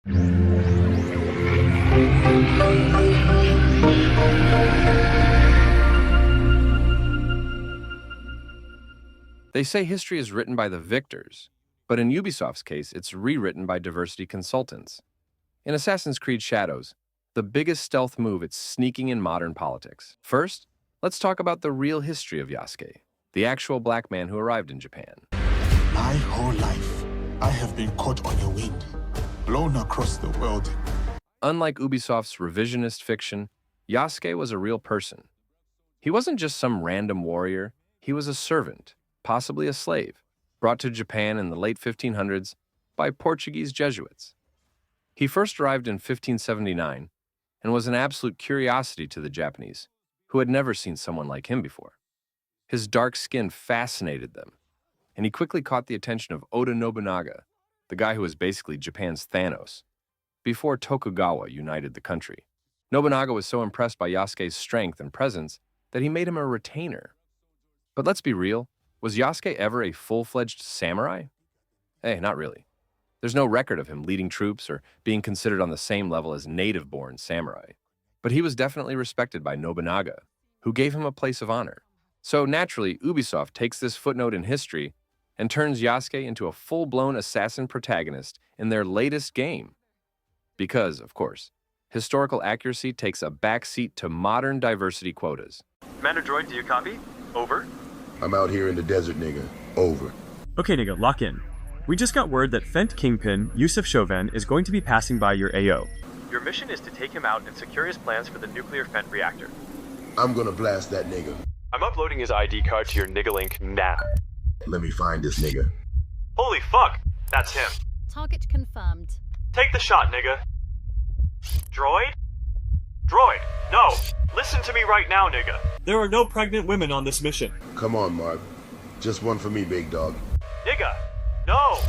They say history is written by the victors, but in Ubisoft's case, it's rewritten by diversity consultants. In Assassin's Creed Shadows, the biggest stealth move is sneaking in modern politics. First, let's talk about the real history of Yasuke, the actual black man who arrived in Japan. My whole life, I have been caught on a wind, blown across the world. Unlike Ubisoft's revisionist fiction, Yasuke was a real person. He wasn't just some random warrior, he was a servant, possibly a slave, brought to Japan in the late 1500s by Portuguese Jesuits. He first arrived in 1579 and was an absolute curiosity to the Japanese, who had never seen someone like him before. His dark skin fascinated them, and he quickly caught the attention of Oda Nobunaga, the guy who was basically Japan's Thanos, before Tokugawa united the country. Nobunaga was so impressed by Yasuke's strength and presence that he made him a retainer. But let's be real, was Yasuke ever a full-fledged samurai? Hey, not really. There's no record of him leading troops or being considered on the same level as native-born samurai. But he was definitely respected by Nobunaga, who gave him a place of honor. So naturally, Ubisoft takes this footnote in history and turns Yasuke into a full-blown assassin protagonist in their latest game. Because, of course, historical accuracy takes a backseat to modern diversity quotas. Commander Droid, do you copy? Over. I'm out here in the desert, nigga. Over. Okay, nigga, lock in. We just got word that Fent Kingpin, Yusuf Chauvin, is going to be passing by your AO. Your mission is to take him out and secure his plans for the nuclear Fent reactor. I'm gonna blast that nigga. I'm uploading his ID card to your nigga link now. Let me find this nigga. Holy fuck! That's him. Target confirmed. Take the shot, nigga. Droid? Droid, no! Listen to me right now, nigga. There are no pregnant women on this mission. Come on, Mark. Just one for me, big dog. Nigga, no!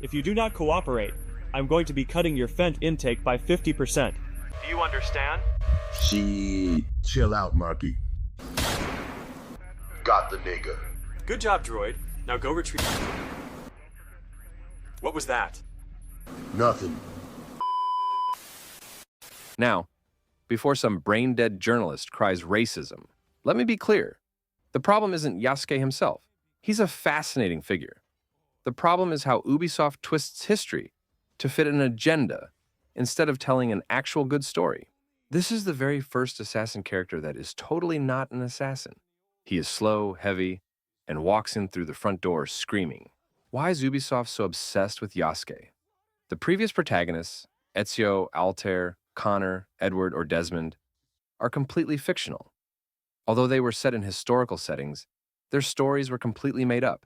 If you do not cooperate, I'm going to be cutting your Fent intake by 50%. Do you understand? Chill out, Marky. Got the nigga. Good job, Droid. Now go retrieve. What was that? Nothing. Now, before some brain-dead journalist cries racism, let me be clear. The problem isn't Yasuke himself. He's a fascinating figure. The problem is how Ubisoft twists history to fit an agenda instead of telling an actual good story. This is the very first assassin character that is totally not an assassin. He is slow, heavy, and walks in through the front door screaming. Why is Ubisoft so obsessed with Yasuke? The previous protagonists, Ezio, Altair, Connor, Edward, or Desmond, are completely fictional. Although they were set in historical settings, their stories were completely made up.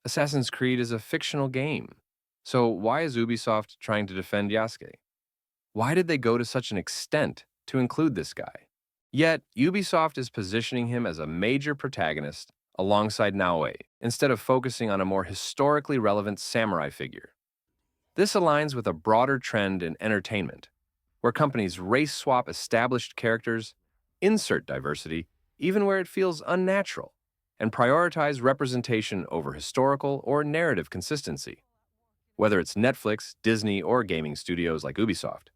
Assassin's Creed is a fictional game. So why is Ubisoft trying to defend Yasuke? Why did they go to such an extent to include this guy? Yet, Ubisoft is positioning him as a major protagonist alongside Naoe, instead of focusing on a more historically relevant samurai figure. This aligns with a broader trend in entertainment, where companies race-swap established characters, insert diversity, even where it feels unnatural, and prioritize representation over historical or narrative consistency. Whether it's Netflix, Disney, or gaming studios like Ubisoft,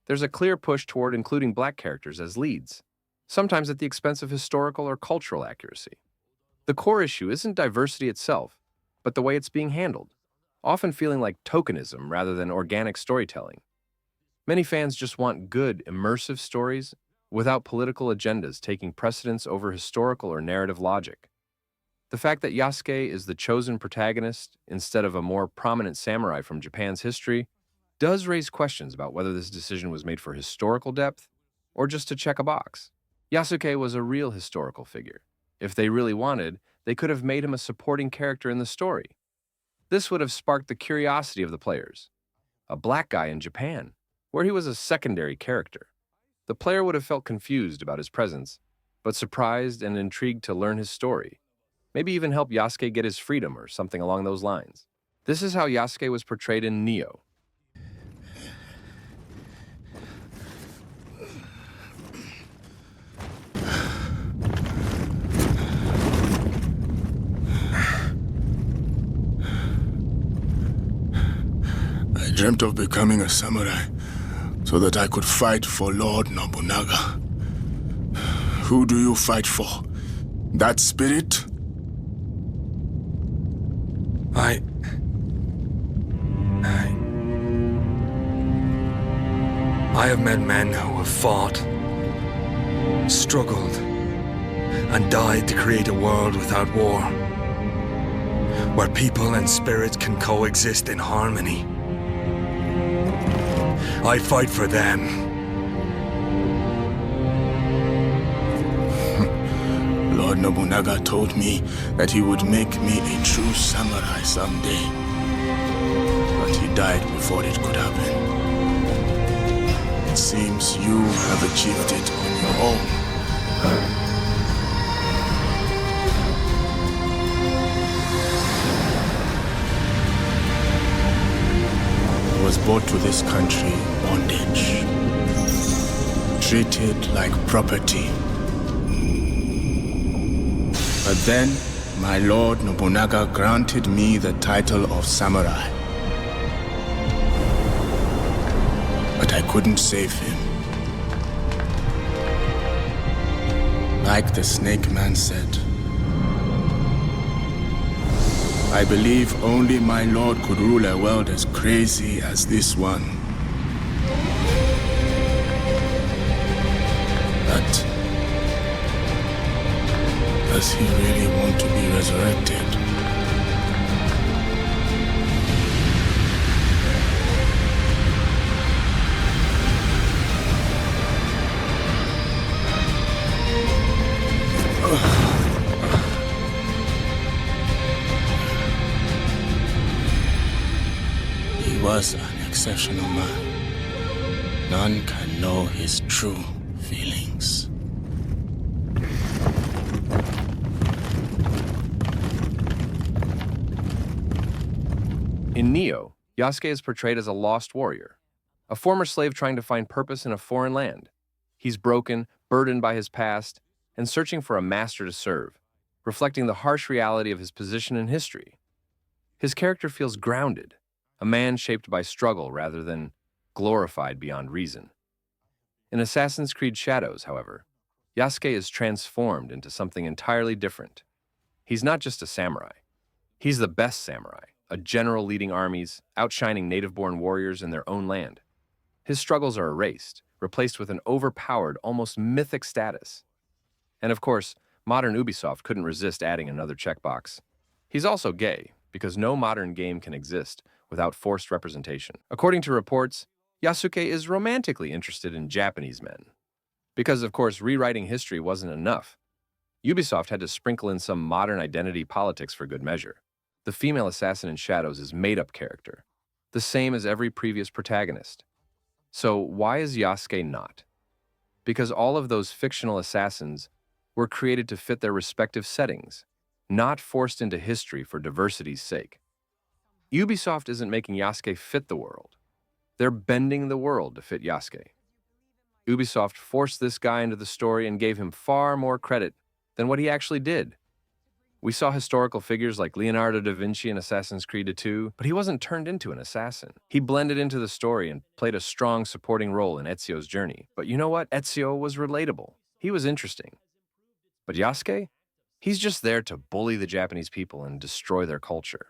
there's a clear push toward including black characters as leads, sometimes at the expense of historical or cultural accuracy. The core issue isn't diversity itself, but the way it's being handled, often feeling like tokenism rather than organic storytelling. Many fans just want good, immersive stories without political agendas taking precedence over historical or narrative logic. The fact that Yasuke is the chosen protagonist instead of a more prominent samurai from Japan's history does raise questions about whether this decision was made for historical depth or just to check a box. Yasuke was a real historical figure. If they really wanted, they could have made him a supporting character in the story. This would have sparked the curiosity of the players. A black guy in Japan, where he was a secondary character. The player would have felt confused about his presence, but surprised and intrigued to learn his story. Maybe even help Yasuke get his freedom or something along those lines. This is how Yasuke was portrayed in Neo. I dreamt of becoming a samurai so that I could fight for Lord Nobunaga. Who do you fight for? That spirit? I have met men who have fought, struggled, and died to create a world without war, where people and spirits can coexist in harmony. I fight for them. Lord Nobunaga told me that he would make me a true samurai someday. But he died before it could happen. It seems you have achieved it on your own. I was brought to this country in bondage, treated like property. But then, my Lord Nobunaga granted me the title of samurai. But I couldn't save him. Like the Snake Man said, I believe only my lord could rule a world as crazy as this one. But does he really want to be resurrected? He was an exceptional man. None can know his true feelings. In Neo, Yasuke is portrayed as a lost warrior, a former slave trying to find purpose in a foreign land. He's broken, burdened by his past, and searching for a master to serve, reflecting the harsh reality of his position in history. His character feels grounded, a man shaped by struggle rather than glorified beyond reason. In Assassin's Creed Shadows, however, Yasuke is transformed into something entirely different. He's not just a samurai. He's the best samurai, a general leading armies, outshining native-born warriors in their own land. His struggles are erased, replaced with an overpowered, almost mythic status. And of course, modern Ubisoft couldn't resist adding another checkbox. He's also gay, because no modern game can exist without forced representation. According to reports, Yasuke is romantically interested in Japanese men. Because, of course, rewriting history wasn't enough. Ubisoft had to sprinkle in some modern identity politics for good measure. The female assassin in Shadows is made-up character, the same as every previous protagonist. So why is Yasuke not? Because all of those fictional assassins were created to fit their respective settings, not forced into history for diversity's sake. Ubisoft isn't making Yasuke fit the world. They're bending the world to fit Yasuke. Ubisoft forced this guy into the story and gave him far more credit than what he actually did. We saw historical figures like Leonardo da Vinci in Assassin's Creed 2, but he wasn't turned into an assassin. He blended into the story and played a strong supporting role in Ezio's journey. But you know what? Ezio was relatable. He was interesting. But Yasuke? He's just there to bully the Japanese people and destroy their culture.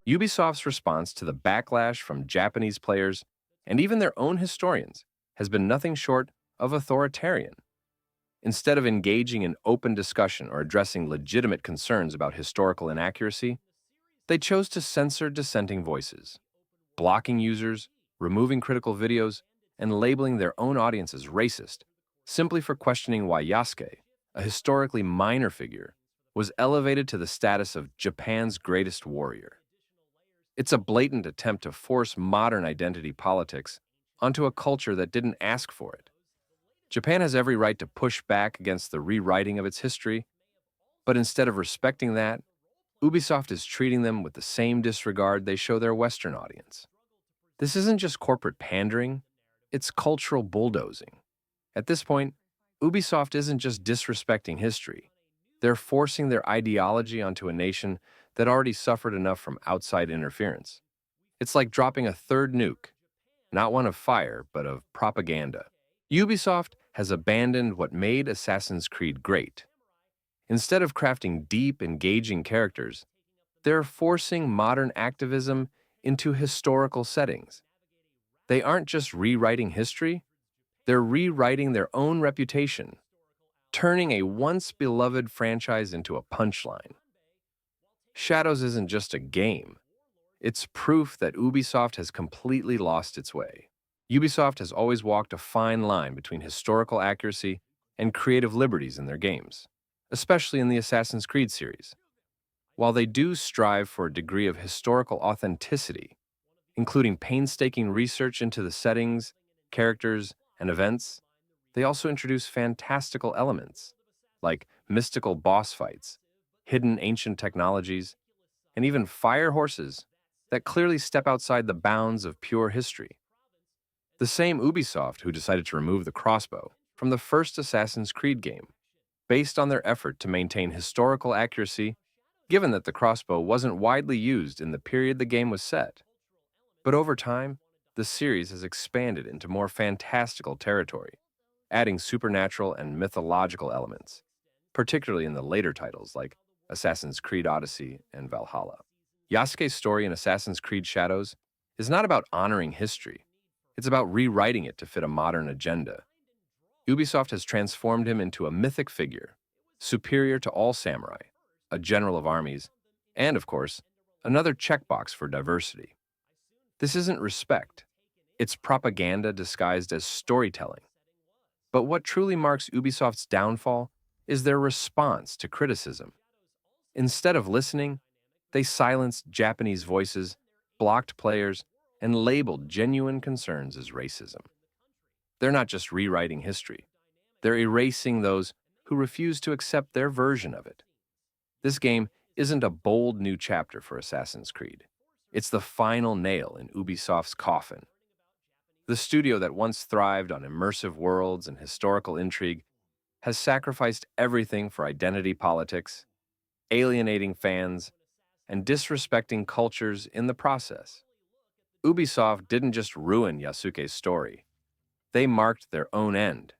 Ubisoft's response to the backlash from Japanese players and even their own historians has been nothing short of authoritarian. Instead of engaging in open discussion or addressing legitimate concerns about historical inaccuracy, they chose to censor dissenting voices, blocking users, removing critical videos, and labeling their own audience as racist, simply for questioning why Yasuke, a historically minor figure, was elevated to the status of Japan's greatest warrior. It's a blatant attempt to force modern identity politics onto a culture that didn't ask for it. Japan has every right to push back against the rewriting of its history, but instead of respecting that, Ubisoft is treating them with the same disregard they show their Western audience. This isn't just corporate pandering, it's cultural bulldozing. At this point, Ubisoft isn't just disrespecting history. They're forcing their ideology onto a nation that already suffered enough from outside interference. It's like dropping a third nuke, not one of fire, but of propaganda. Ubisoft has abandoned what made Assassin's Creed great. Instead of crafting deep, engaging characters, they're forcing modern activism into historical settings. They aren't just rewriting history, they're rewriting their own reputation, turning a once-beloved franchise into a punchline. Shadows isn't just a game. It's proof that Ubisoft has completely lost its way. Ubisoft has always walked a fine line between historical accuracy and creative liberties in their games, especially in the Assassin's Creed series. While they do strive for a degree of historical authenticity, including painstaking research into the settings, characters, and events, they also introduce fantastical elements, like mystical boss fights, hidden ancient technologies, and even fire horses that clearly step outside the bounds of pure history. The same Ubisoft who decided to remove the crossbow from the first Assassin's Creed game, based on their effort to maintain historical accuracy, given that the crossbow wasn't widely used in the period the game was set. But over time, the series has expanded into more fantastical territory, adding supernatural and mythological elements, particularly in the later titles like Assassin's Creed Odyssey and Valhalla. Yasuke's story in Assassin's Creed Shadows is not about honoring history. It's about rewriting it to fit a modern agenda. Ubisoft has transformed him into a mythic figure, superior to all samurai, a general of armies, and, of course, another checkbox for diversity. This isn't respect. It's propaganda disguised as storytelling. But what truly marks Ubisoft's downfall is their response to criticism. Instead of listening, they silenced Japanese voices, blocked players, and labeled genuine concerns as racism. They're not just rewriting history. They're erasing those who refuse to accept their version of it. This game isn't a bold new chapter for Assassin's Creed. It's the final nail in Ubisoft's coffin. The studio that once thrived on immersive worlds and historical intrigue has sacrificed everything for identity politics, alienating fans, and disrespecting cultures in the process. Ubisoft didn't just ruin Yasuke's story. They marked their own end.